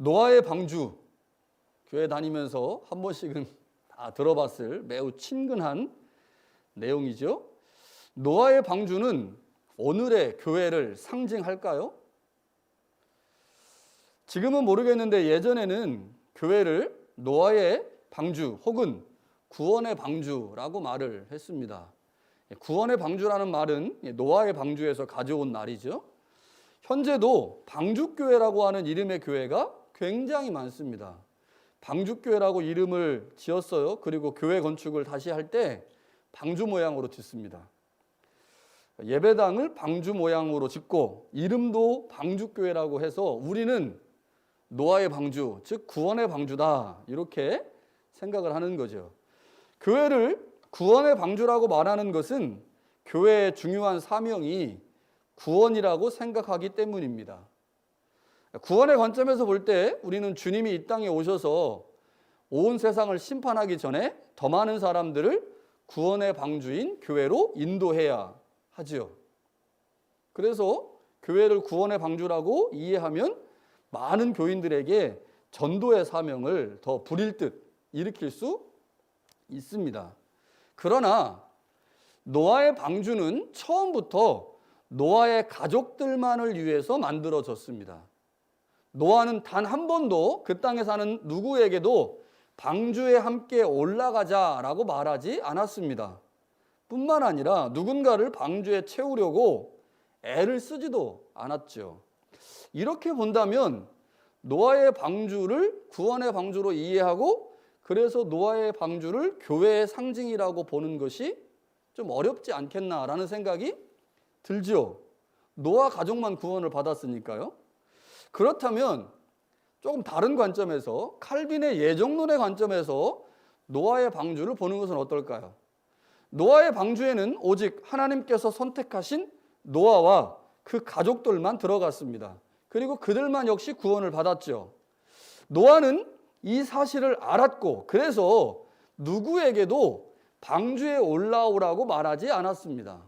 노아의 방주, 교회 다니면서 한 번씩은 다 들어봤을 매우 친근한 내용이죠. 노아의 방주는 오늘의 교회를 상징할까요? 지금은 모르겠는데 예전에는 교회를 노아의 방주 혹은 구원의 방주라고 말을 했습니다. 구원의 방주라는 말은 노아의 방주에서 가져온 말이죠. 현재도 방주교회라고 하는 이름의 교회가 굉장히 많습니다. 방주교회라고 이름을 지었어요. 그리고 교회 건축을 다시 할 때 방주 모양으로 짓습니다. 예배당을 방주 모양으로 짓고 이름도 방주교회라고 해서 우리는 노아의 방주, 즉 구원의 방주다, 이렇게 생각을 하는 거죠. 교회를 구원의 방주라고 말하는 것은 교회의 중요한 사명이 구원이라고 생각하기 때문입니다. 구원의 관점에서 볼 때 우리는 주님이 이 땅에 오셔서 온 세상을 심판하기 전에 더 많은 사람들을 구원의 방주인 교회로 인도해야 하지요. 그래서 교회를 구원의 방주라고 이해하면 많은 교인들에게 전도의 사명을 더 부릴 듯 일으킬 수 있습니다. 그러나 노아의 방주는 처음부터 노아의 가족들만을 위해서 만들어졌습니다. 노아는 단 한 번도 그 땅에 사는 누구에게도 방주에 함께 올라가자라고 말하지 않았습니다. 뿐만 아니라 누군가를 방주에 채우려고 애를 쓰지도 않았죠. 이렇게 본다면 노아의 방주를 구원의 방주로 이해하고 그래서 노아의 방주를 교회의 상징이라고 보는 것이 좀 어렵지 않겠나라는 생각이 들죠. 노아 가족만 구원을 받았으니까요. 그렇다면 조금 다른 관점에서 칼빈의 예정론의 관점에서 노아의 방주를 보는 것은 어떨까요? 노아의 방주에는 오직 하나님께서 선택하신 노아와 그 가족들만 들어갔습니다. 그리고 그들만 역시 구원을 받았죠. 노아는 이 사실을 알았고 그래서 누구에게도 방주에 올라오라고 말하지 않았습니다.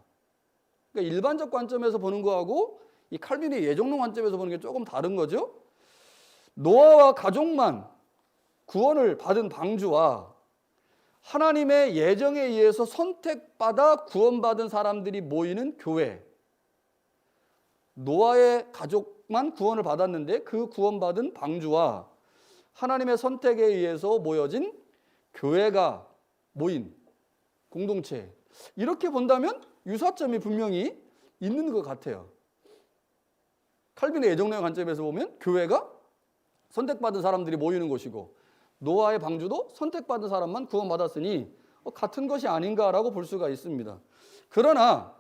그러니까 일반적 관점에서 보는 거하고 이 칼빈의 예정론 관점에서 보는 게 조금 다른 거죠. 노아와 가족만 구원을 받은 방주와 하나님의 예정에 의해서 선택받아 구원받은 사람들이 모이는 교회, 노아의 가족만 구원을 받았는데 그 구원받은 방주와 하나님의 선택에 의해서 모여진 교회가 모인 공동체, 이렇게 본다면 유사점이 분명히 있는 것 같아요. 칼빈의 예정론의 관점에서 보면 교회가 선택받은 사람들이 모이는 곳이고 노아의 방주도 선택받은 사람만 구원받았으니 같은 것이 아닌가라고 볼 수가 있습니다. 그러나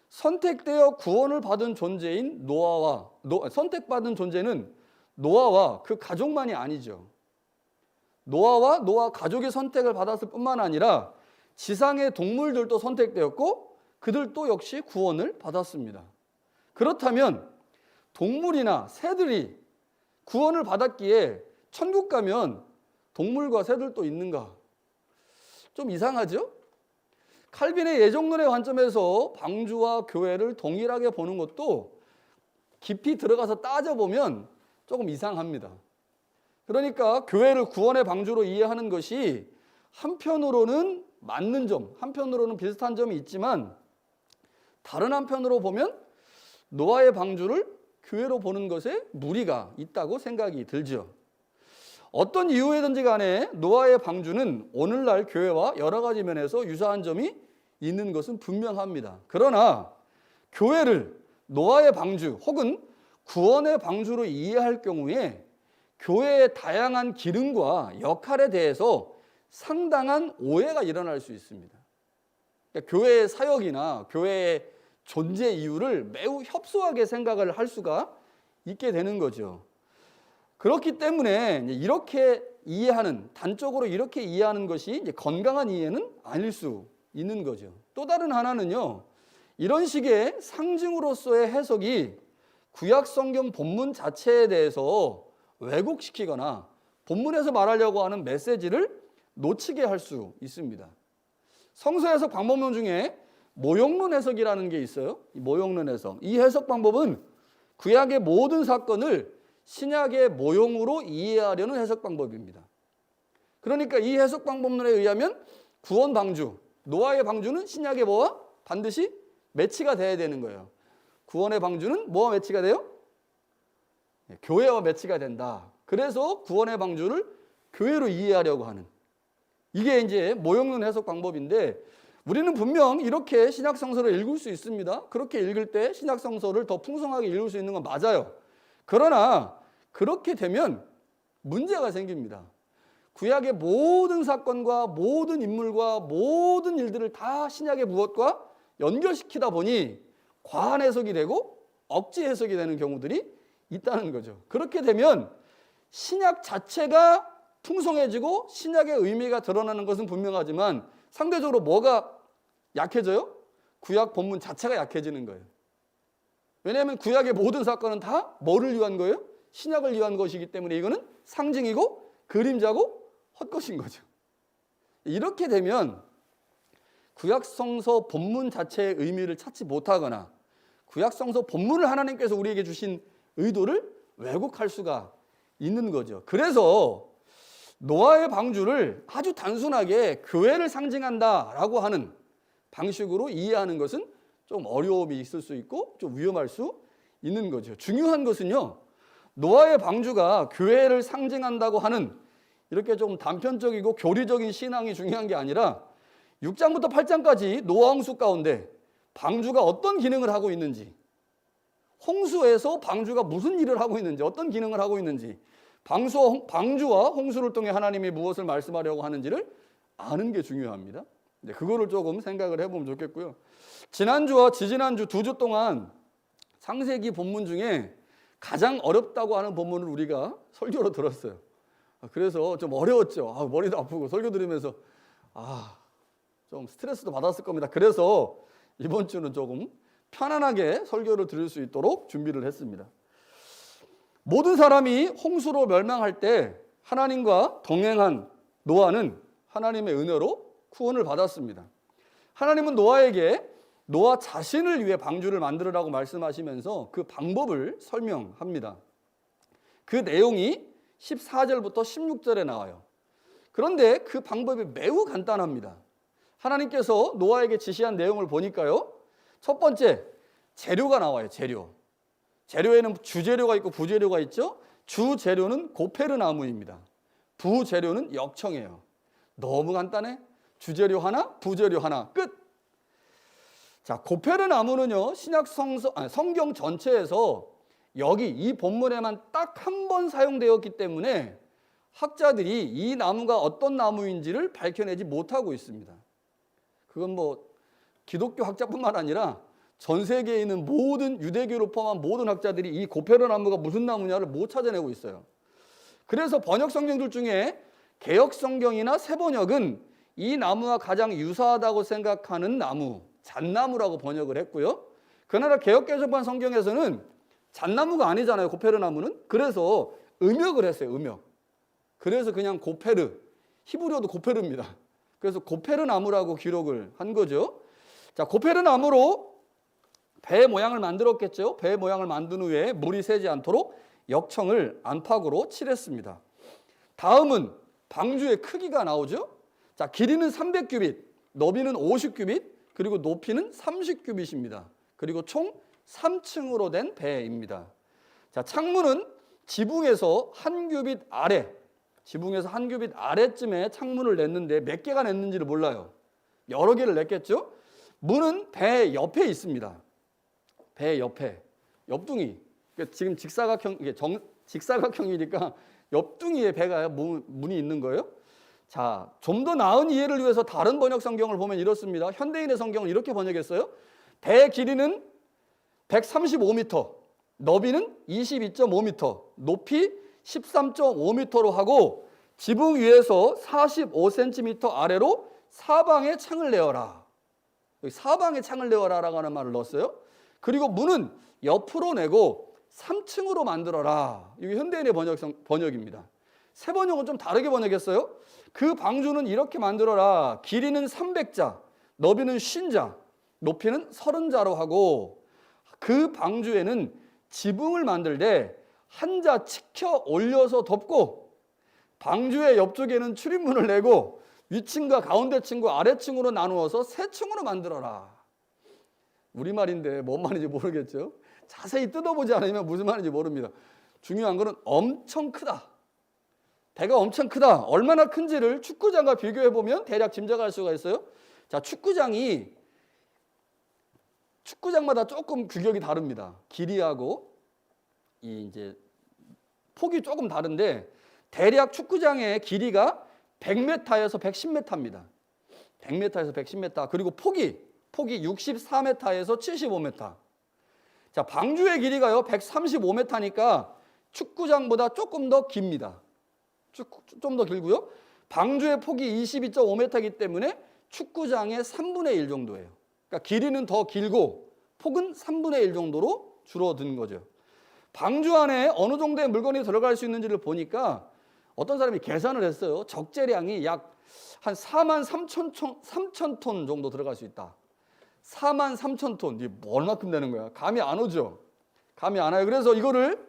선택되어 구원을 받은 존재인 선택받은 존재는 노아와 그 가족만이 아니죠. 노아와 노아 가족이 선택을 받았을 뿐만 아니라 지상의 동물들도 선택되었고 그들도 역시 구원을 받았습니다. 그렇다면 동물이나 새들이 구원을 받았기에 천국 가면 동물과 새들도 있는가? 좀 이상하죠? 칼빈의 예정론의 관점에서 방주와 교회를 동일하게 보는 것도 깊이 들어가서 따져보면 조금 이상합니다. 그러니까 교회를 구원의 방주로 이해하는 것이 한편으로는 맞는 점, 한편으로는 비슷한 점이 있지만 다른 한편으로 보면 노아의 방주를 교회로 보는 것에 무리가 있다고 생각이 들죠. 어떤 이유에든지 간에 노아의 방주는 오늘날 교회와 여러 가지 면에서 유사한 점이 있는 것은 분명합니다. 그러나 교회를 노아의 방주 혹은 구원의 방주로 이해할 경우에 교회의 다양한 기능과 역할에 대해서 상당한 오해가 일어날 수 있습니다. 그러니까 교회의 사역이나 교회의 존재 이유를 매우 협소하게 생각을 할 수가 있게 되는 거죠. 그렇기 때문에 이렇게 이해하는, 단적으로 이렇게 이해하는 것이 건강한 이해는 아닐 수 있는 거죠. 또 다른 하나는요, 이런 식의 상징으로서의 해석이 구약 성경 본문 자체에 대해서 왜곡시키거나 본문에서 말하려고 하는 메시지를 놓치게 할 수 있습니다. 성서 해석 방법론 중에 모형론 해석이라는 게 있어요. 이 모형론 해석. 이 해석 방법은 구약의 모든 사건을 신약의 모형으로 이해하려는 해석 방법입니다. 그러니까 이 해석 방법론에 의하면 구원 방주, 노아의 방주는 신약의 뭐와 반드시 매치가 돼야 되는 거예요. 구원의 방주는 뭐와 매치가 돼요? 교회와 매치가 된다. 그래서 구원의 방주를 교회로 이해하려고 하는, 이게 이제 모형론 해석 방법인데, 우리는 분명 이렇게 신약 성서를 읽을 수 있습니다. 그렇게 읽을 때 신약 성서를 더 풍성하게 읽을 수 있는 건 맞아요. 그러나 그렇게 되면 문제가 생깁니다. 구약의 모든 사건과 모든 인물과 모든 일들을 다 신약의 무엇과 연결시키다 보니 과한 해석이 되고 억지 해석이 되는 경우들이 있다는 거죠. 그렇게 되면 신약 자체가 풍성해지고 신약의 의미가 드러나는 것은 분명하지만 상대적으로 뭐가 약해져요? 구약 본문 자체가 약해지는 거예요. 왜냐하면 구약의 모든 사건은 다 뭐를 위한 거예요? 신약을 위한 것이기 때문에 이거는 상징이고 그림자고 헛것인 거죠. 이렇게 되면 구약 성서 본문 자체의 의미를 찾지 못하거나 구약 성서 본문을 하나님께서 우리에게 주신 의도를 왜곡할 수가 있는 거죠. 그래서 노아의 방주를 아주 단순하게 교회를 상징한다라고 하는 방식으로 이해하는 것은 좀 어려움이 있을 수 있고 좀 위험할 수 있는 거죠. 중요한 것은요, 노아의 방주가 교회를 상징한다고 하는 이렇게 좀 단편적이고 교리적인 신앙이 중요한 게 아니라 6장부터 8장까지 노아 홍수 가운데 방주가 어떤 기능을 하고 있는지, 홍수에서 방주가 무슨 일을 하고 있는지, 어떤 기능을 하고 있는지, 방주와 홍수를 통해 하나님이 무엇을 말씀하려고 하는지를 아는 게 중요합니다. 그거를 조금 생각을 해보면 좋겠고요. 지난주와 지지난주 2주 동안 창세기 본문 중에 가장 어렵다고 하는 본문을 우리가 설교로 들었어요. 그래서 좀 어려웠죠. 머리도 아프고 설교 들으면서 좀 스트레스도 받았을 겁니다. 그래서 이번 주는 조금 편안하게 설교를 들을 수 있도록 준비를 했습니다. 모든 사람이 홍수로 멸망할 때 하나님과 동행한 노아는 하나님의 은혜로 구원을 받았습니다. 하나님은 노아에게 노아 자신을 위해 방주를 만들으라고 말씀하시면서 그 방법을 설명합니다. 그 내용이 14절부터 16절에 나와요. 그런데 그 방법이 매우 간단합니다. 하나님께서 노아에게 지시한 내용을 보니까요, 첫 번째, 재료가 나와요. 재료에는 주재료가 있고 부재료가 있죠. 주재료는 고페르 나무입니다. 부재료는 역청이에요. 너무 간단해. 주재료 하나, 부재료 하나, 끝. 자, 고페르 나무는요, 성경 전체에서 여기 이 본문에만 딱 한 번 사용되었기 때문에 학자들이 이 나무가 어떤 나무인지를 밝혀내지 못하고 있습니다. 그건 뭐 기독교 학자뿐만 아니라 전 세계에 있는 모든 유대교를 포함한 모든 학자들이 이 고페르 나무가 무슨 나무냐를 못 찾아내고 있어요. 그래서 번역 성경들 중에 개역 성경이나 새번역은 이 나무와 가장 유사하다고 생각하는 나무, 잣나무라고 번역을 했고요. 그러나 개역 개정판 성경에서는 잣나무가 아니잖아요, 고페르 나무는. 그래서 음역을 했어요, 음역. 그래서 그냥 고페르, 히브리어도 고페르입니다. 그래서 고페르 나무라고 기록을 한 거죠. 자, 고페르 나무로 배 모양을 만들었겠죠. 배 모양을 만든 후에 물이 새지 않도록 역청을 안팎으로 칠했습니다. 다음은 방주의 크기가 나오죠. 자, 길이는 300규빗, 너비는 50규빗, 그리고 높이는 30규빗입니다. 그리고 총 3층으로 된 배입니다. 자, 창문은 지붕에서 한 규빗 아래쯤에 창문을 냈는데 몇 개가 냈는지를 몰라요. 여러 개를 냈겠죠. 문은 배 옆에 있습니다. 배 옆에, 옆둥이. 지금 직사각형이니까 옆둥이에 배가 문이 있는 거예요. 자, 좀 더 나은 이해를 위해서 다른 번역 성경을 보면 이렇습니다. 현대인의 성경은 이렇게 번역했어요. 배 길이는 135m, 너비는 22.5m, 높이 13.5m로 하고 지붕 위에서 45cm 아래로 사방에 창을 내어라. 사방에 창을 내어라라고 하는 말을 넣었어요. 그리고 문은 옆으로 내고 3층으로 만들어라. 이게 현대인의 번역입니다. 새 번역은 좀 다르게 번역했어요. 그 방주는 이렇게 만들어라. 길이는 300자, 너비는 50자, 높이는 30자로 하고 그 방주에는 지붕을 만들 때 한자 치켜 올려서 덮고 방주의 옆쪽에는 출입문을 내고 위층과 가운데층과 아래층으로 나누어서 세 층으로 만들어라. 우리말인데 뭔 말인지 모르겠죠. 자세히 뜯어보지 않으면 무슨 말인지 모릅니다. 중요한 거는 엄청 크다. 배가 엄청 크다. 얼마나 큰지를 축구장과 비교해보면 대략 짐작할 수가 있어요. 자, 축구장마다 조금 규격이 다릅니다. 길이하고 이제 폭이 조금 다른데 대략 축구장의 길이가 100m에서 110m입니다. 100m에서 110m. 그리고 폭이 64m에서 75m. 자, 방주의 길이가요 135m니까 축구장보다 조금 더 깁니다. 좀 더 길고요. 방주의 폭이 22.5m이기 때문에 축구장의 3분의 1 정도예요. 그러니까 길이는 더 길고 폭은 3분의 1 정도로 줄어든 거죠. 방주 안에 어느 정도의 물건이 들어갈 수 있는지를 보니까 어떤 사람이 계산을 했어요. 적재량이 약 한 43,000톤 정도 들어갈 수 있다. 43,000톤. 이게 얼마큼 되는 거야? 감이 안 오죠? 감이 안 와요. 그래서 이거를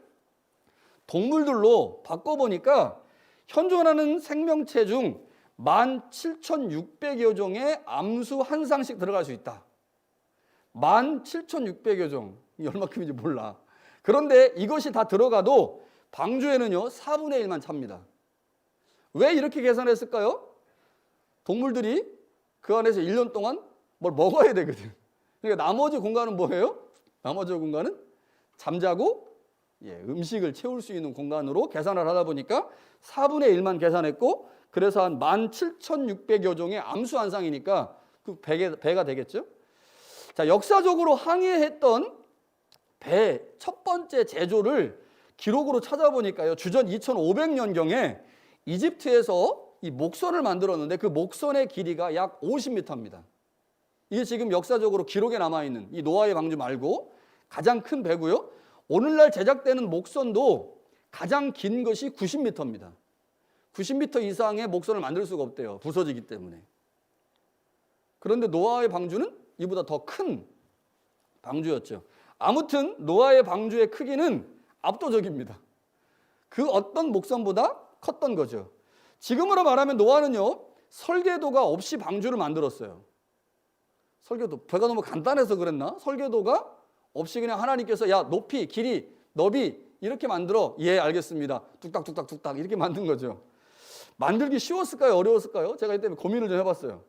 동물들로 바꿔보니까 현존하는 생명체 중 17,600여 종의 암수 한 쌍씩 들어갈 수 있다. 17,600여 종. 이게 얼마큼인지 몰라. 그런데 이것이 다 들어가도 방주에는요 4분의 1만 찹니다. 왜 이렇게 계산했을까요? 동물들이 그 안에서 1년 동안 뭘 먹어야 되거든. 그러니까 나머지 공간은 뭐예요? 나머지 공간은 잠자고 음식을 채울 수 있는 공간으로 계산을 하다 보니까 4분의 1만 계산했고, 그래서 한 17,600여 종의 암수 한 쌍이니까 그 배가 되겠죠. 자, 역사적으로 항해했던 배 첫 번째 제조를 기록으로 찾아보니까요, 주전 2500년경에 이집트에서 이 목선을 만들었는데 그 목선의 길이가 약 50m입니다. 이게 지금 역사적으로 기록에 남아있는 이 노아의 방주 말고 가장 큰 배고요. 오늘날 제작되는 목선도 가장 긴 것이 90m입니다. 90m 이상의 목선을 만들 수가 없대요. 부서지기 때문에. 그런데 노아의 방주는 이보다 더 큰 방주였죠. 아무튼 노아의 방주의 크기는 압도적입니다. 그 어떤 목선보다 컸던 거죠. 지금으로 말하면 노아는요, 설계도가 없이 방주를 만들었어요. 설계도, 배가 너무 간단해서 그랬나? 설계도가 없이 그냥 하나님께서 야, 높이, 길이, 너비 이렇게 만들어. 예, 알겠습니다. 뚝딱뚝딱뚝딱 이렇게 만든 거죠. 만들기 쉬웠을까요? 어려웠을까요? 제가 이때 고민을 좀 해봤어요.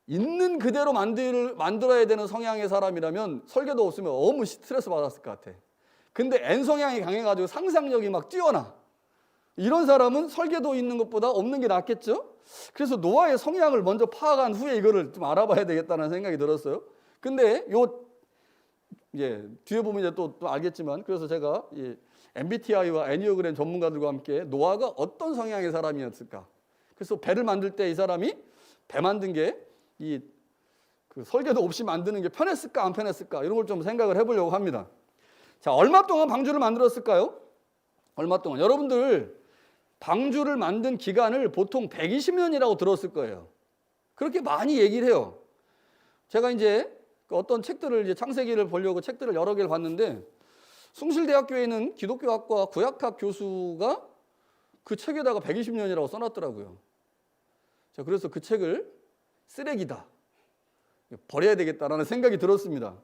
있는 그대로 만들어야 되는 성향의 사람이라면 설계도 없으면 너무 스트레스 받았을 것 같아. 근데 N성향이 강해가지고 상상력이 막 뛰어나. 이런 사람은 설계도 있는 것보다 없는 게 낫겠죠? 그래서 노아의 성향을 먼저 파악한 후에 이거를 좀 알아봐야 되겠다는 생각이 들었어요. 근데 뒤에 보면 이제 또 알겠지만, 그래서 제가 MBTI와 애니어그램 전문가들과 함께 노아가 어떤 성향의 사람이었을까? 그래서 배를 만들 때 이 사람이 배 만든 게 그 설계도 없이 만드는 게 편했을까 안 편했을까 이런 걸 좀 생각을 해보려고 합니다. 자, 얼마 동안 방주를 만들었을까요? 얼마 동안? 여러분들 방주를 만든 기간을 보통 120년이라고 들었을 거예요. 그렇게 많이 얘기를 해요. 제가 이제 어떤 책들을 이제 창세기를 보려고 책들을 여러 개를 봤는데 숭실대학교에 있는 기독교학과 구약학 교수가 그 책에다가 120년이라고 써놨더라고요. 자, 그래서 그 책을 쓰레기다, 버려야 되겠다라는 생각이 들었습니다.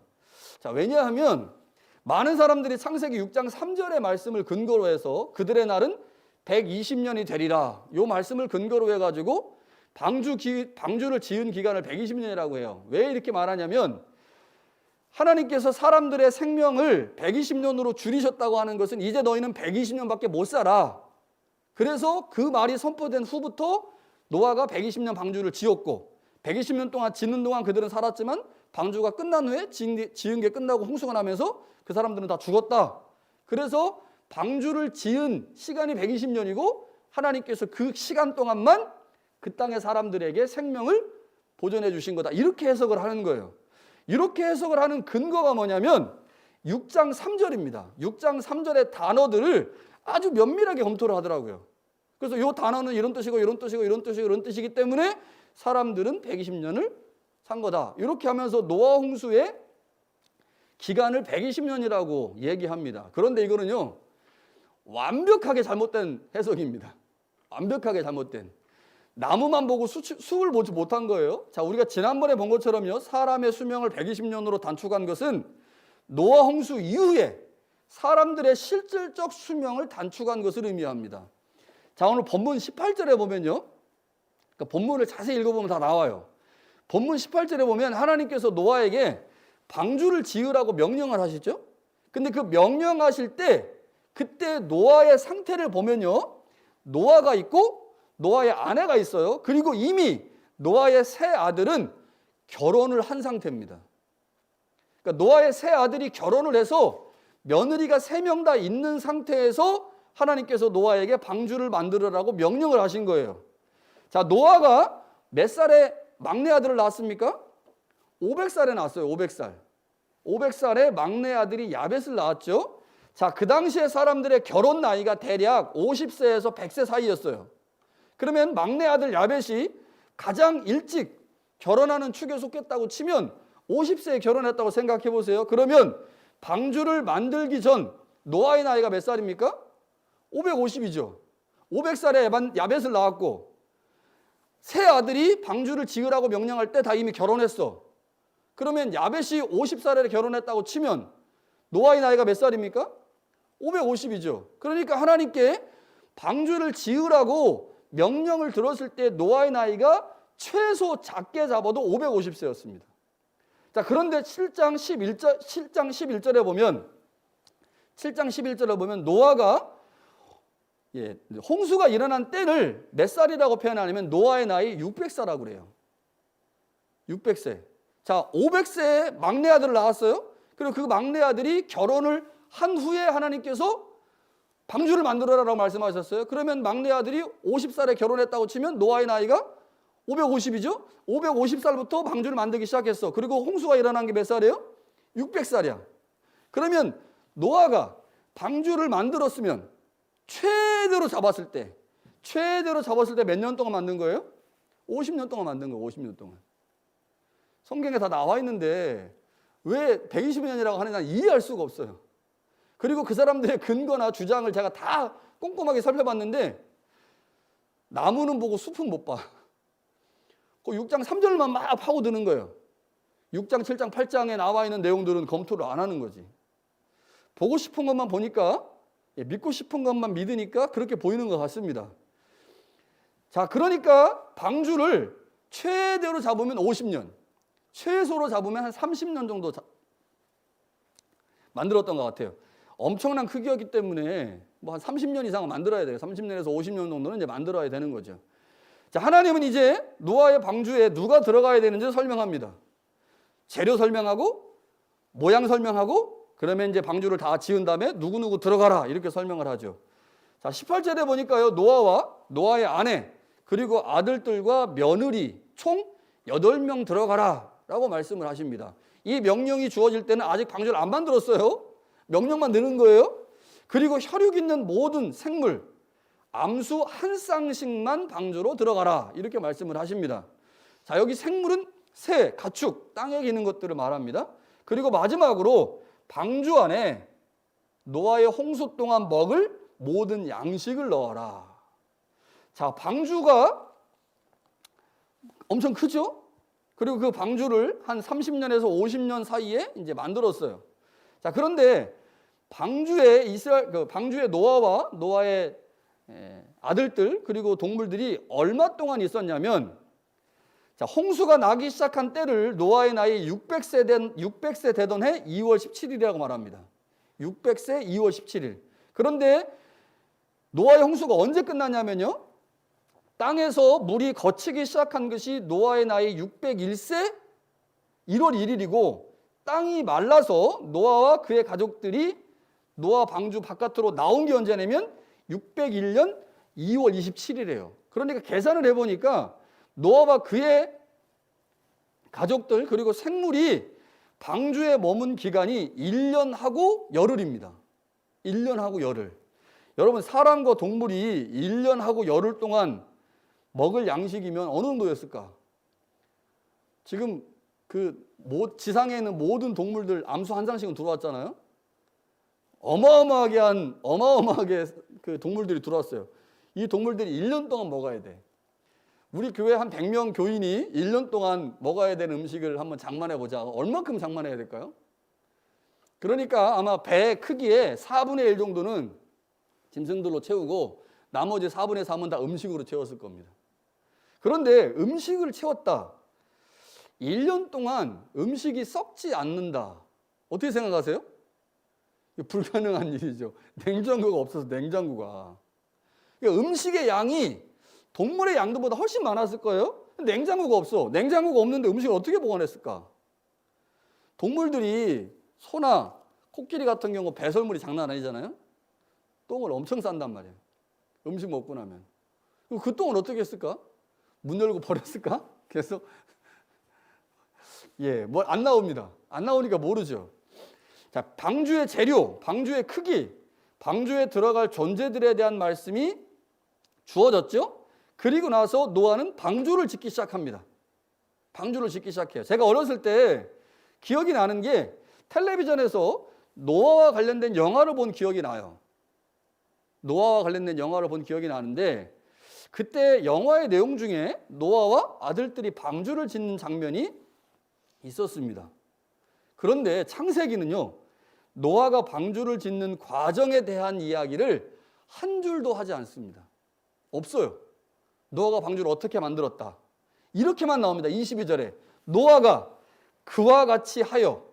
자, 왜냐하면 많은 사람들이 창세기 6장 3절의 말씀을 근거로 해서 그들의 날은 120년이 되리라, 이 말씀을 근거로 해가지고 방주를 지은 기간을 120년이라고 해요. 왜 이렇게 말하냐면 하나님께서 사람들의 생명을 120년으로 줄이셨다고 하는 것은 이제 너희는 120년밖에 못 살아. 그래서 그 말이 선포된 후부터 노아가 120년 방주를 지었고 120년 동안 짓는 동안 그들은 살았지만 방주가 끝난 후에 지은 게 끝나고 홍수가 나면서 그 사람들은 다 죽었다. 그래서 방주를 지은 시간이 120년이고 하나님께서 그 시간 동안만 그 땅의 사람들에게 생명을 보존해 주신 거다. 이렇게 해석을 하는 거예요. 이렇게 해석을 하는 근거가 뭐냐면 6장 3절입니다. 6장 3절의 단어들을 아주 면밀하게 검토를 하더라고요. 그래서 이 단어는 이런 뜻이고 이런 뜻이고 이런 뜻이고 이런 뜻이기 때문에 사람들은 120년을 산 거다. 이렇게 하면서 노아 홍수의 기간을 120년이라고 얘기합니다. 그런데 이거는요, 완벽하게 잘못된 해석입니다. 완벽하게 잘못된. 나무만 보고 수를 보지 못한 거예요. 자, 우리가 지난번에 본 것처럼요, 사람의 수명을 120년으로 단축한 것은 노아 홍수 이후에 사람들의 실질적 수명을 단축한 것을 의미합니다. 자, 오늘 본문 18절에 보면요, 그러니까 본문을 자세히 읽어보면 다 나와요. 본문 18절에 보면 하나님께서 노아에게 방주를 지으라고 명령을 하시죠. 근데 그 명령하실 때 그때 노아의 상태를 보면요, 노아가 있고 노아의 아내가 있어요. 그리고 이미 노아의 세 아들은 결혼을 한 상태입니다. 그러니까 노아의 세 아들이 결혼을 해서 며느리가 3명 다 있는 상태에서 하나님께서 노아에게 방주를 만들으라고 명령을 하신 거예요. 자, 노아가 몇 살에 막내 아들을 낳았습니까? 500살에 낳았어요. 500살. 500살에 막내 아들이 야벳을 낳았죠. 자, 그 당시에 사람들의 결혼 나이가 대략 50세에서 100세 사이였어요. 그러면 막내 아들 야벳이 가장 일찍 결혼하는 축에 속했다고 치면 50세에 결혼했다고 생각해 보세요. 그러면 방주를 만들기 전 노아의 나이가 몇 살입니까? 550이죠. 500살에 야벳을 낳았고 세 아들이 방주를 지으라고 명령할 때 다 이미 결혼했어. 그러면 야벳이 50살에 결혼했다고 치면 노아의 나이가 몇 살입니까? 550이죠. 그러니까 하나님께 방주를 지으라고 명령을 들었을 때 노아의 나이가 최소 작게 잡아도 550세였습니다. 자, 그런데 7장 11절에 보면 노아가 홍수가 일어난 때를 몇 살이라고 표현하냐면 노아의 나이 600살이라고 그래요. 600세. 자, 500세에 막내 아들을 낳았어요. 그리고 그 막내 아들이 결혼을 한 후에 하나님께서 방주를 만들어라라고 말씀하셨어요. 그러면 막내 아들이 50살에 결혼했다고 치면 노아의 나이가 550이죠. 550살부터 방주를 만들기 시작했어. 그리고 홍수가 일어난 게 몇 살이에요? 600살이야. 그러면 노아가 방주를 만들었으면 최대로 잡았을 때 몇 년 동안 만든 거예요? 50년 동안 만든 거예요. 50년 동안. 성경에 다 나와 있는데 왜 120년이라고 하는지 난 이해할 수가 없어요. 그리고 그 사람들의 근거나 주장을 제가 다 꼼꼼하게 살펴봤는데 나무는 보고 숲은 못 봐. 그 6장 3절만 막 파고드는 거예요. 6장, 7장, 8장에 나와 있는 내용들은 검토를 안 하는 거지. 보고 싶은 것만 보니까, 믿고 싶은 것만 믿으니까 그렇게 보이는 것 같습니다. 자, 그러니까 방주를 최대로 잡으면 50년, 최소로 잡으면 한 30년 정도 만들었던 것 같아요. 엄청난 크기였기 때문에 뭐 한 30년 이상은 만들어야 돼요. 30년에서 50년 정도는 이제 만들어야 되는 거죠. 자, 하나님은 이제 노아의 방주에 누가 들어가야 되는지 설명합니다. 재료 설명하고 모양 설명하고 그러면 이제 방주를 다 지은 다음에 누구누구 들어가라 이렇게 설명을 하죠. 자, 18절에 보니까요, 노아와 노아의 아내 그리고 아들들과 며느리 총 8명 들어가라 라고 말씀을 하십니다. 이 명령이 주어질 때는 아직 방주를 안 만들었어요. 명령만 드는 거예요. 그리고 혈육 있는 모든 생물 암수 한 쌍씩만 방주로 들어가라 이렇게 말씀을 하십니다. 자, 여기 생물은 새, 가축, 땅에 기는 것들을 말합니다. 그리고 마지막으로 방주 안에 노아의 홍수 동안 먹을 모든 양식을 넣어라. 자, 방주가 엄청 크죠? 그리고 그 방주를 한 30년에서 50년 사이에 이제 만들었어요. 자, 그런데 방주에 방주에 노아와 노아의 아들들 그리고 동물들이 얼마 동안 있었냐면, 자, 홍수가 나기 시작한 때를 노아의 나이 600세 되던 해 2월 17일이라고 말합니다. 600세 2월 17일. 그런데 노아의 홍수가 언제 끝났냐면요, 땅에서 물이 거치기 시작한 것이 노아의 나이 601세 1월 1일이고 땅이 말라서 노아와 그의 가족들이 노아 방주 바깥으로 나온 게 언제냐면 601년 2월 27일이에요. 그러니까 계산을 해보니까 노아와 그의 가족들 그리고 생물이 방주에 머문 기간이 1년하고 열흘입니다. 1년하고 열흘. 여러분, 사람과 동물이 1년하고 열흘 동안 먹을 양식이면 어느 정도였을까? 지금 지상에 있는 모든 동물들 암수 한 상씩은 들어왔잖아요. 어마어마하게 그 동물들이 들어왔어요. 이 동물들이 1년 동안 먹어야 돼. 우리 교회 한 100명 교인이 1년 동안 먹어야 되는 음식을 한번 장만해 보자. 얼마큼 장만해야 될까요? 그러니까 아마 배 크기의 4분의 1 정도는 짐승들로 채우고 나머지 4분의 3은 다 음식으로 채웠을 겁니다. 그런데 음식을 채웠다. 1년 동안 음식이 썩지 않는다. 어떻게 생각하세요? 불가능한 일이죠. 냉장고가 없어서 냉장고가. 그러니까 음식의 양이 동물의 양도보다 훨씬 많았을 거예요. 냉장고가 없어. 냉장고가 없는데 음식을 어떻게 보관했을까? 동물들이 소나 코끼리 같은 경우 배설물이 장난 아니잖아요. 똥을 엄청 싼단 말이에요. 음식 먹고 나면. 그 똥을 어떻게 했을까? 문 열고 버렸을까? 그래서 뭐 안 나옵니다. 안 나오니까 모르죠. 자, 방주의 재료, 방주의 크기, 방주에 들어갈 존재들에 대한 말씀이 주어졌죠. 그리고 나서 노아는 방주를 짓기 시작합니다. 방주를 짓기 시작해요. 제가 어렸을 때 기억이 나는 게 텔레비전에서 노아와 관련된 영화를 본 기억이 나요. 노아와 관련된 영화를 본 기억이 나는데 그때 영화의 내용 중에 노아와 아들들이 방주를 짓는 장면이 있었습니다. 그런데 창세기는요, 노아가 방주를 짓는 과정에 대한 이야기를 한 줄도 하지 않습니다. 없어요. 노아가 방주를 어떻게 만들었다. 이렇게만 나옵니다. 22절에 노아가 그와 같이 하여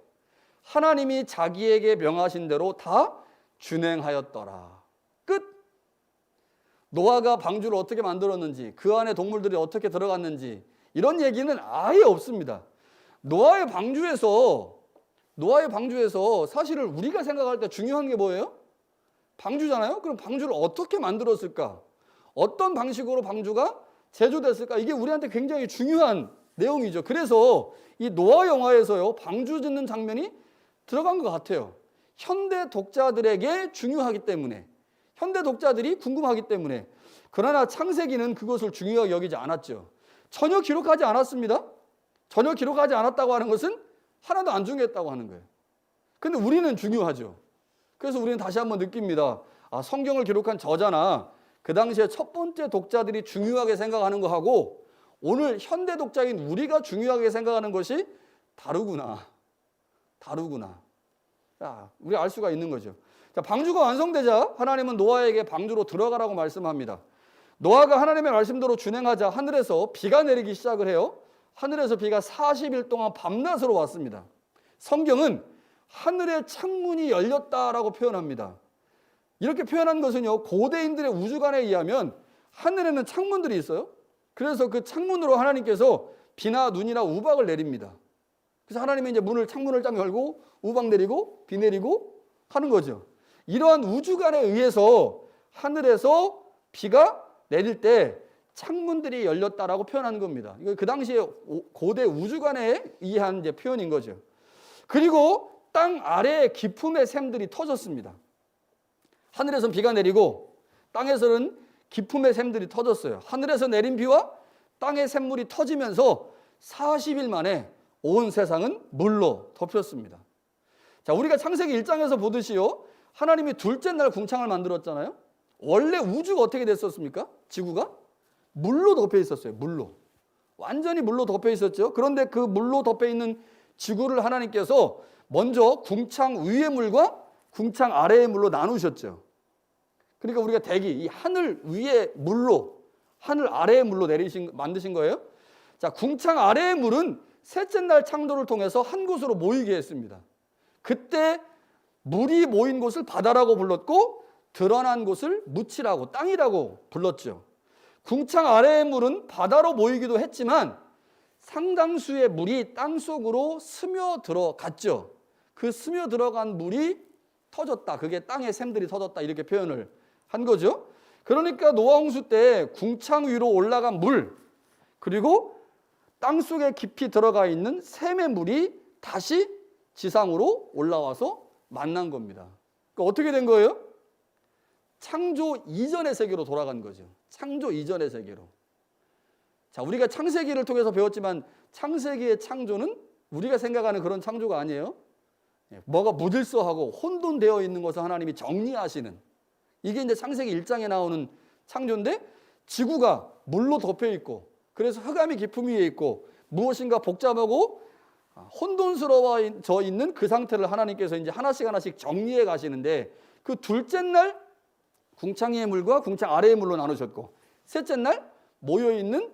하나님이 자기에게 명하신 대로 다 준행하였더라. 끝. 노아가 방주를 어떻게 만들었는지, 그 안에 동물들이 어떻게 들어갔는지 이런 얘기는 아예 없습니다. 노아의 방주에서 사실은 우리가 생각할 때 중요한 게 뭐예요? 방주잖아요. 그럼 방주를 어떻게 만들었을까? 어떤 방식으로 방주가 제조됐을까? 이게 우리한테 굉장히 중요한 내용이죠. 그래서 이 노아 영화에서요, 방주 짓는 장면이 들어간 것 같아요. 현대 독자들에게 중요하기 때문에, 현대 독자들이 궁금하기 때문에. 그러나 창세기는 그것을 중요하게 여기지 않았죠. 전혀 기록하지 않았습니다. 전혀 기록하지 않았다고 하는 것은 하나도 안 중요했다고 하는 거예요. 근데 우리는 중요하죠. 그래서 우리는 다시 한번 느낍니다. 성경을 기록한 저자나 그 당시에 첫 번째 독자들이 중요하게 생각하는 거하고 오늘 현대 독자인 우리가 중요하게 생각하는 것이 다르구나. 우리 알 수가 있는 거죠. 자, 방주가 완성되자 하나님은 노아에게 방주로 들어가라고 말씀합니다. 노아가 하나님의 말씀대로 준행하자 하늘에서 비가 내리기 시작을 해요. 하늘에서 비가 40일 동안 밤낮으로 왔습니다. 성경은 하늘의 창문이 열렸다라고 표현합니다. 이렇게 표현한 것은요, 고대인들의 우주관에 의하면 하늘에는 창문들이 있어요. 그래서 그 창문으로 하나님께서 비나 눈이나 우박을 내립니다. 그래서 하나님이 이제 창문을 딱 열고 우박 내리고 비 내리고 하는 거죠. 이러한 우주관에 의해서 하늘에서 비가 내릴 때 창문들이 열렸다라고 표현하는 겁니다. 이거 그 당시에 고대 우주관에 의한 이제 표현인 거죠. 그리고 땅 아래에 기품의 샘들이 터졌습니다. 하늘에서는 비가 내리고 땅에서는 기품의 샘들이 터졌어요. 하늘에서 내린 비와 땅의 샘물이 터지면서 40일 만에 온 세상은 물로 덮였습니다. 자, 우리가 창세기 1장에서 보듯이요, 하나님이 둘째 날 궁창을 만들었잖아요. 원래 우주가 어떻게 됐었습니까? 지구가 물로 덮여 있었어요. 물로. 완전히 물로 덮여 있었죠. 그런데 그 물로 덮여 있는 지구를 하나님께서 먼저 궁창 위의 물과 궁창 아래의 물로 나누셨죠. 그러니까 우리가 대기, 이 하늘 위의 물로, 하늘 아래의 물로 만드신 거예요. 자, 궁창 아래의 물은 셋째 날 창조를 통해서 한 곳으로 모이게 했습니다. 그때 물이 모인 곳을 바다라고 불렀고 드러난 곳을 묻히라고, 땅이라고 불렀죠. 궁창 아래의 물은 바다로 모이기도 했지만 상당수의 물이 땅속으로 스며들어갔죠. 그 스며들어간 물이 터졌다. 그게 땅의 샘들이 터졌다. 이렇게 표현을 한 거죠. 그러니까 노아 홍수 때 궁창 위로 올라간 물, 그리고 땅속에 깊이 들어가 있는 샘의 물이 다시 지상으로 올라와서 만난 겁니다. 그러니까 어떻게 된 거예요? 창조 이전의 세계로 돌아간 거죠. 창조 이전의 세계로. 자, 우리가 창세기를 통해서 배웠지만 창세기의 창조는 우리가 생각하는 그런 창조가 아니에요. 뭐가 무질서하고 혼돈되어 있는 것을 하나님이 정리하시는, 이게 이제 창세기 1장에 나오는 창조인데, 지구가 물로 덮여 있고 그래서 흑암이 깊음 위에 있고 무엇인가 복잡하고 혼돈스러워져 있는 그 상태를 하나님께서 이제 하나씩 하나씩 정리해 가시는데, 그 둘째 날 궁창 위의 물과 궁창 아래의 물로 나누셨고, 셋째 날 모여 있는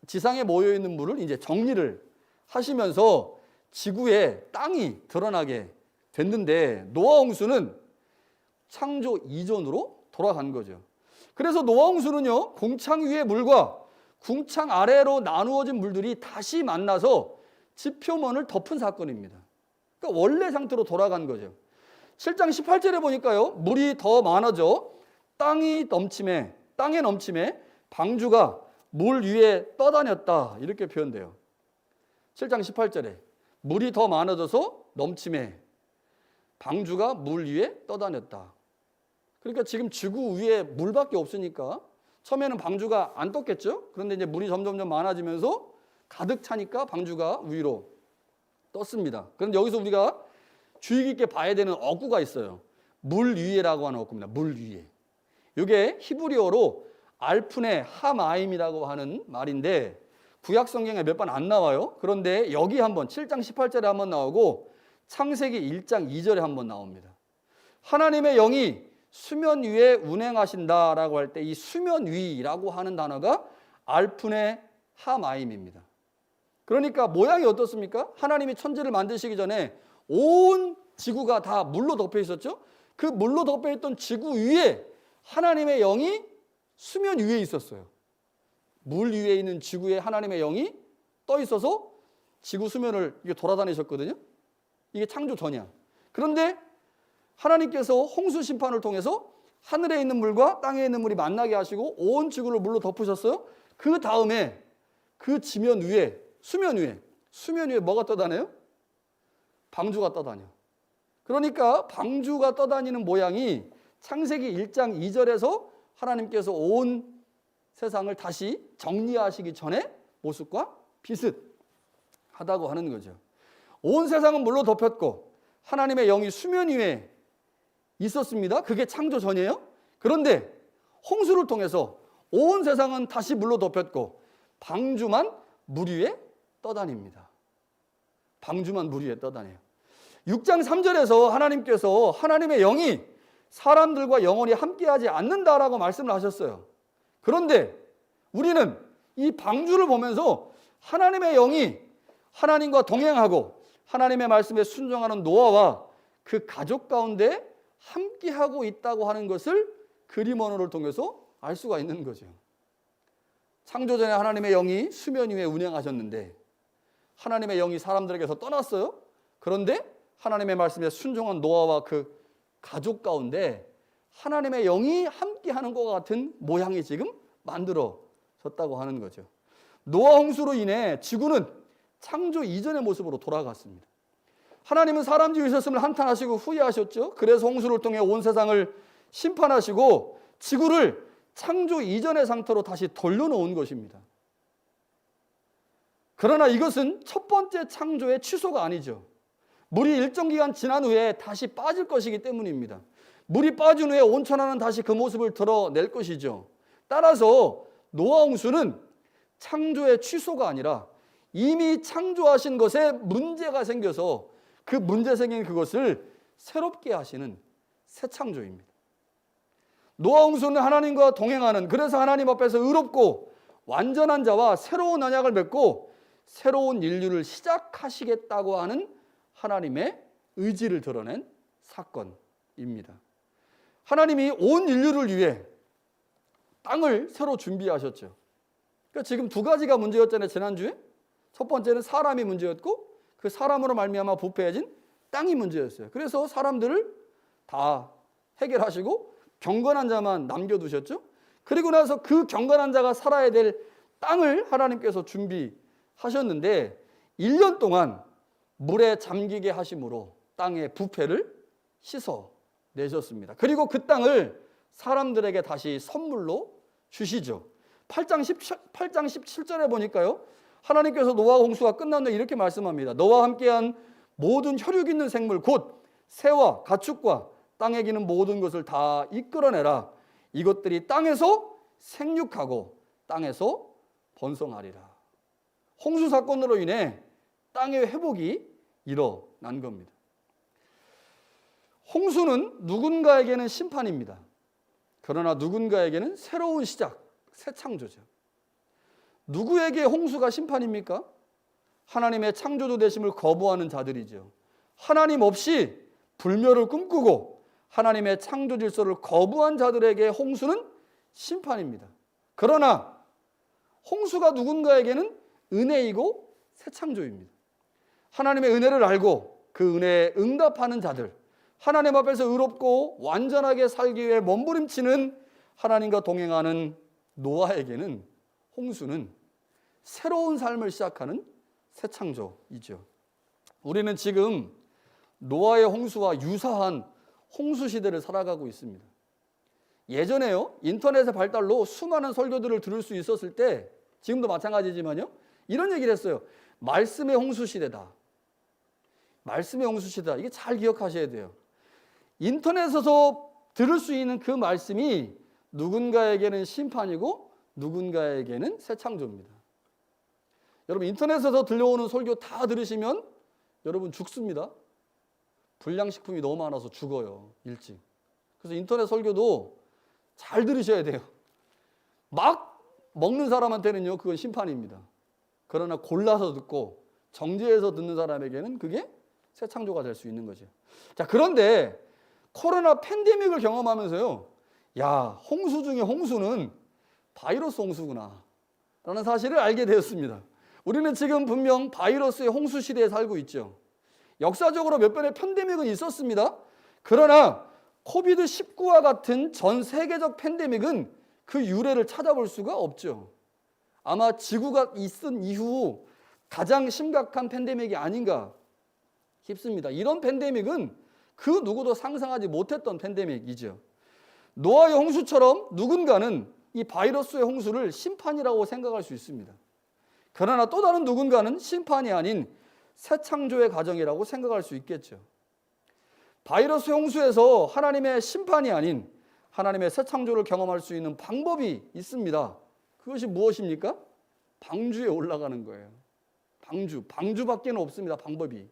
지상에 모여 있는 물을 이제 정리를 하시면서 지구에 땅이 드러나게 됐는데, 노아 홍수는 창조 이전으로 돌아간 거죠. 그래서 노아 홍수는요, 궁창 위의 물과 궁창 아래로 나누어진 물들이 다시 만나서 지표면을 덮은 사건입니다. 그러니까 원래 상태로 돌아간 거죠. 7장 18절에 보니까요, 물이 더 많아져 땅에 넘침에 방주가 물 위에 떠다녔다, 이렇게 표현돼요. 7장 18절에 물이 더 많아져서 넘침에 방주가 물 위에 떠다녔다. 그러니까 지금 지구 위에 물밖에 없으니까 처음에는 방주가 안 떴겠죠. 그런데 이제 물이 점점 많아지면서 가득 차니까 방주가 위로 떴습니다. 그런데 여기서 우리가 주의 깊게 봐야 되는 어구가 있어요. 물 위에라고 하는 어구입니다. 물 위에. 이게 히브리어로 알프네 하마임이라고 하는 말인데, 구약 성경에 몇 번 안 나와요. 그런데 여기 한번 7장 18절에 한번 나오고 창세기 1장 2절에 한번 나옵니다. 하나님의 영이 수면 위에 운행하신다라고 할 때 이 수면 위라고 하는 단어가 알프네 하마임입니다. 그러니까 모양이 어떻습니까? 하나님이 천지를 만드시기 전에 온 지구가 다 물로 덮여 있었죠. 그 물로 덮여 있던 지구 위에 하나님의 영이 수면 위에 있었어요. 물 위에 있는 지구에 하나님의 영이 떠 있어서 지구 수면을 돌아다니셨거든요. 이게 창조 전이야. 그런데 하나님께서 홍수 심판을 통해서 하늘에 있는 물과 땅에 있는 물이 만나게 하시고 온 지구를 물로 덮으셨어요. 그 다음에 그 지면 위에, 수면 위에 뭐가 떠다녀요? 방주가 떠다녀. 그러니까 방주가 떠다니는 모양이 창세기 1장 2절에서 하나님께서 온 세상을 다시 정리하시기 전의 모습과 비슷하다고 하는 거죠. 온 세상은 물로 덮였고 하나님의 영이 수면 위에 있었습니다. 그게 창조 전이에요. 그런데 홍수를 통해서 온 세상은 다시 물로 덮였고 방주만 물 위에 떠다닙니다. 방주만 물 위에 떠다녀요. 6장 3절에서 하나님께서 하나님의 영이 사람들과 영원히 함께하지 않는다라고 말씀을 하셨어요. 그런데 우리는 이 방주를 보면서 하나님의 영이 하나님과 동행하고 하나님의 말씀에 순종하는 노아와 그 가족 가운데 함께하고 있다고 하는 것을 그림 언어를 통해서 알 수가 있는 거죠. 창조전에 하나님의 영이 수면 위에 운행하셨는데 하나님의 영이 사람들에게서 떠났어요. 그런데 하나님의 말씀에 순종한 노아와 그 가족 가운데 하나님의 영이 함께하는 것과 같은 모양이 지금 만들어졌다고 하는 거죠. 노아 홍수로 인해 지구는 창조 이전의 모습으로 돌아갔습니다. 하나님은 사람 지으셨음을 한탄하시고 후회하셨죠. 그래서 홍수를 통해 온 세상을 심판하시고 지구를 창조 이전의 상태로 다시 돌려놓은 것입니다. 그러나 이것은 첫 번째 창조의 취소가 아니죠. 물이 일정 기간 지난 후에 다시 빠질 것이기 때문입니다. 물이 빠진 후에 온천하는 다시 그 모습을 드러낼 것이죠. 따라서 노아 홍수는 창조의 취소가 아니라 이미 창조하신 것에 문제가 생겨서 그 문제 생긴 그것을 새롭게 하시는 새 창조입니다. 노아 홍수는 하나님과 동행하는, 그래서 하나님 앞에서 의롭고 완전한 자와 새로운 언약을 맺고 새로운 인류를 시작하시겠다고 하는 하나님의 의지를 드러낸 사건입니다. 하나님이 온 인류를 위해 땅을 새로 준비하셨죠. 그러니까 지금 두 가지가 문제였잖아요. 지난주에 첫 번째는 사람이 문제였고 그 사람으로 말미암아 부패해진 땅이 문제였어요. 그래서 사람들을 다 해결하시고 경건한 자만 남겨두셨죠. 그리고 나서 그 경건한 자가 살아야 될 땅을 하나님께서 준비하셨는데 1년 동안 물에 잠기게 하심으로 땅의 부패를 씻어내셨습니다. 그리고 그 땅을 사람들에게 다시 선물로 주시죠. 8장 17절에 보니까요, 하나님께서 노아 홍수가 끝났는데 이렇게 말씀합니다. 너와 함께한 모든 혈육 있는 생물 곧 새와 가축과 땅에 기는 모든 것을 다 이끌어내라. 이것들이 땅에서 생육하고 땅에서 번성하리라. 홍수 사건으로 인해 땅의 회복이 일어난 겁니다. 홍수는 누군가에게는 심판입니다. 그러나 누군가에게는 새로운 시작, 새 창조죠. 누구에게 홍수가 심판입니까? 하나님의 창조주 되심을 거부하는 자들이죠. 하나님 없이 불멸을 꿈꾸고 하나님의 창조 질서를 거부한 자들에게 홍수는 심판입니다. 그러나 홍수가 누군가에게는 은혜이고 새 창조입니다. 하나님의 은혜를 알고 그 은혜에 응답하는 자들, 하나님 앞에서 의롭고 완전하게 살기 위해 몸부림치는 하나님과 동행하는 노아에게는 홍수는 새로운 삶을 시작하는 새 창조이죠. 우리는 지금 노아의 홍수와 유사한 홍수 시대를 살아가고 있습니다. 예전에요, 인터넷의 발달로 수많은 설교들을 들을 수 있었을 때, 지금도 마찬가지지만요, 이런 얘기를 했어요. 말씀의 홍수 시대다. 말씀의 홍수 시대다. 이게 잘 기억하셔야 돼요. 인터넷에서 들을 수 있는 그 말씀이 누군가에게는 심판이고 누군가에게는 새 창조입니다. 여러분, 인터넷에서 들려오는 설교 다 들으시면 여러분 죽습니다. 불량식품이 너무 많아서 죽어요, 일찍. 그래서 인터넷 설교도 잘 들으셔야 돼요. 막 먹는 사람한테는요, 그건 심판입니다. 그러나 골라서 듣고 정죄해서 듣는 사람에게는 그게 새 창조가 될 수 있는 거죠. 자, 그런데 코로나 팬데믹을 경험하면서요, 야, 홍수 중에 홍수는 바이러스 홍수구나 라는 사실을 알게 되었습니다. 우리는 지금 분명 바이러스의 홍수 시대에 살고 있죠. 역사적으로 몇 번의 팬데믹은 있었습니다. 그러나 코비드19와 같은 전 세계적 팬데믹은 그 유래를 찾아볼 수가 없죠. 아마 지구가 있은 이후 가장 심각한 팬데믹이 아닌가 싶습니다. 이런 팬데믹은 그 누구도 상상하지 못했던 팬데믹이죠. 노아의 홍수처럼 누군가는 이 바이러스의 홍수를 심판이라고 생각할 수 있습니다. 그러나 또 다른 누군가는 심판이 아닌 새 창조의 과정이라고 생각할 수 있겠죠. 바이러스 홍수에서 하나님의 심판이 아닌 하나님의 새 창조를 경험할 수 있는 방법이 있습니다. 그것이 무엇입니까? 방주에 올라가는 거예요. 방주밖에는 없습니다. 방법이.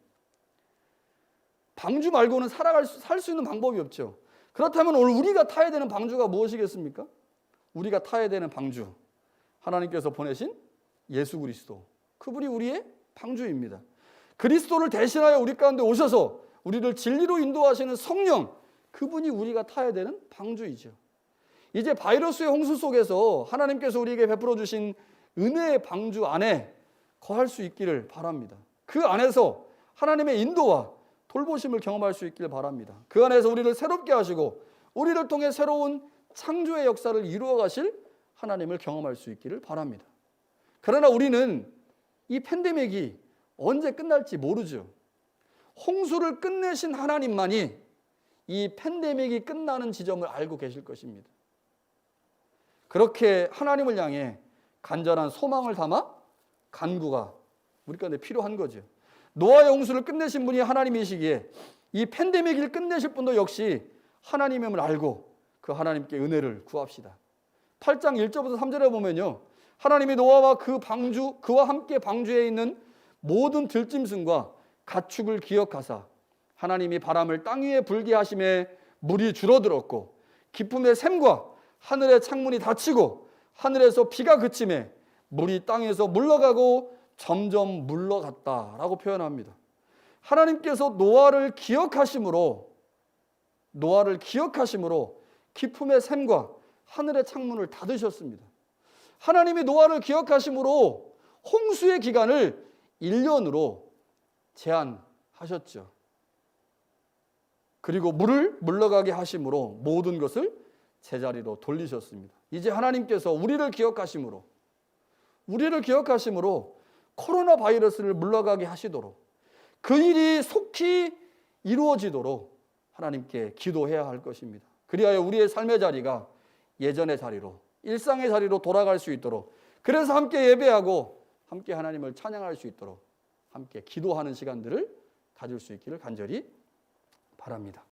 방주 말고는 살 수 있는 방법이 없죠. 그렇다면 오늘 우리가 타야 되는 방주가 무엇이겠습니까? 우리가 타야 되는 방주, 하나님께서 보내신 예수 그리스도, 그분이 우리의 방주입니다. 그리스도를 대신하여 우리 가운데 오셔서 우리를 진리로 인도하시는 성령, 그분이 우리가 타야 되는 방주이죠. 이제 바이러스의 홍수 속에서 하나님께서 우리에게 베풀어 주신 은혜의 방주 안에 거할 수 있기를 바랍니다. 그 안에서 하나님의 인도와 돌보심을 경험할 수 있기를 바랍니다. 그 안에서 우리를 새롭게 하시고 우리를 통해 새로운 창조의 역사를 이루어 가실 하나님을 경험할 수 있기를 바랍니다. 그러나 우리는 이 팬데믹이 언제 끝날지 모르죠. 홍수를 끝내신 하나님만이 이 팬데믹이 끝나는 지점을 알고 계실 것입니다. 그렇게 하나님을 향해 간절한 소망을 담아 간구가 우리 가운데 필요한 거죠. 노아의 홍수를 끝내신 분이 하나님이시기에 이 팬데믹을 끝내실 분도 역시 하나님임을 알고 그 하나님께 은혜를 구합시다. 8장 1절부터 3절에 보면요, 하나님이 노아와 그와 함께 방주에 있는 모든 들짐승과 가축을 기억하사 하나님이 바람을 땅 위에 불게 하심에 물이 줄어들었고 기쁨의 샘과 하늘의 창문이 닫히고 하늘에서 비가 그침에 물이 땅에서 물러가고 점점 물러갔다라고 표현합니다. 하나님께서 노아를 기억하심으로 기쁨의 샘과 하늘의 창문을 닫으셨습니다. 하나님이 노아를 기억하심으로 홍수의 기간을 1년으로 제한하셨죠. 그리고 물을 물러가게 하심으로 모든 것을 제자리로 돌리셨습니다. 이제 하나님께서 우리를 기억하심으로 코로나 바이러스를 물러가게 하시도록 그 일이 속히 이루어지도록 하나님께 기도해야 할 것입니다. 그리하여 우리의 삶의 자리가 예전의 자리로, 일상의 자리로 돌아갈 수 있도록, 그래서 함께 예배하고 함께 하나님을 찬양할 수 있도록 함께 기도하는 시간들을 가질 수 있기를 간절히 바랍니다.